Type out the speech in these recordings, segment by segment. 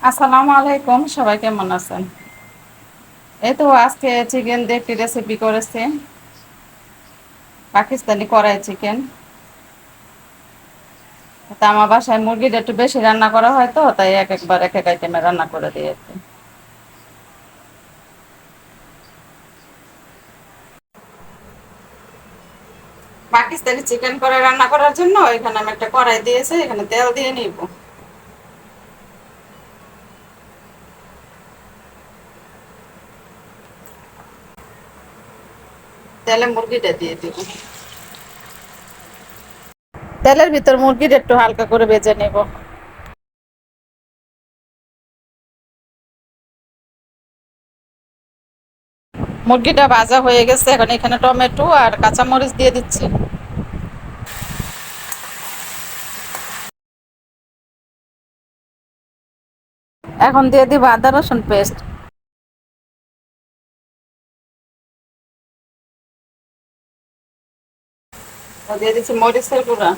আসসালামু আলাইকুম, সবাই কেমন আছেন? এই তো আজকে চিকেন দিয়ে একটি রেসিপি করেছি, পাকিস্তানি কড়াই চিকেন। তা আমার বাসায় মুরগিটা একটু বেশি রান্না করা হয়, তো তাই একবার এক এক আইটেমে রান্না করে দিয়েছি। পাকিস্তানি চিকেন করে রান্না করার জন্য এখানে আমি একটা কড়াই দিয়েছি, এখানে তেল দিয়ে নিব। তেলে মুরগিটা দিয়ে দিব। তেলের ভিতর মুরগিটা একটু হালকা করে ভেজে নেব। মুরগিটা ভাজা হয়ে গেছে, এখন এখানে টমেটো আর কাঁচামরিচ দিয়ে দিচ্ছি। এখন দিয়ে দিব আদা রসুন পেস্ট। দিয়ে দিচ্ছি মরিচের গুঁড়া,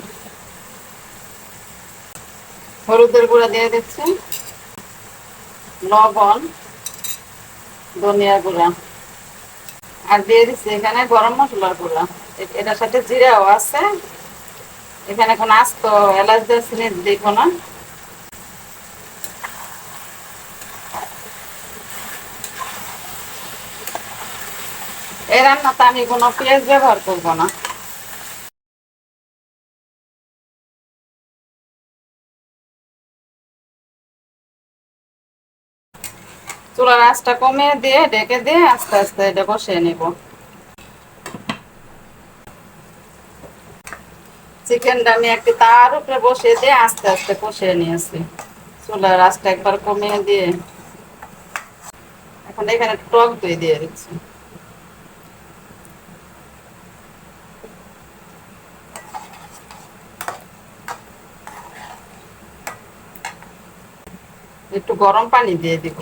হলুদের গুঁড়া দিয়ে দিচ্ছি, লবণ, ধনিয়া গুঁড়া, আর দিয়ে দিচ্ছি এখানে গরম মশলার গুঁড়া। এটার সাথে জিরাও আছে। এখানে কোনো আস্ত এলাচ দারচিনি দিব না। এই রান্নাতে আমি কোনো পেঁয়াজ ব্যবহার করব না। চুলার আঁচটা কমিয়ে দিয়ে ঢেকে দিয়ে আস্তে আস্তে এটা কষিয়ে নিব। চিকেনটা আমি একটি তার উপরে বসিয়ে দিয়ে আস্তে আস্তে কষিয়ে নিয়েছি। চুলার আঁচটা একবার কমিয়ে দিয়ে এখন এখানে টক দই দিয়ে দিচ্ছি। একটু গরম পানি দিয়ে দিব।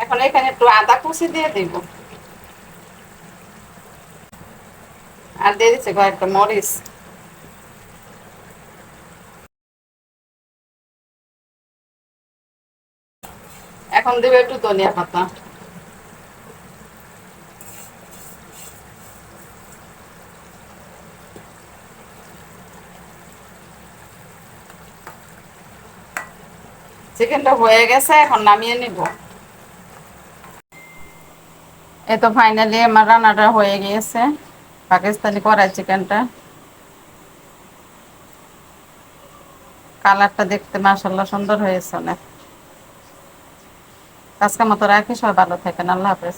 এখন এখানে একটু আদা কুচি দিয়ে দিব, আর দিয়ে দিচ্ছি কয়েকটা মরিচ। এখন দেবে একটু ধনিয়া পাতা। চিকেনটা হয়ে গেছে, এখন নামিয়ে নিব। এই তো ফাইনালি আমার রান্নাটা হয়ে গিয়েছে, পাকিস্তানি কড়াই চিকেনটা। কালারটা দেখতে মাশাআল্লাহ সুন্দর হয়েছে অনেক। আজকের মতো রাখি, সবাই ভালো থাকেন, আল্লাহ হাফেজ।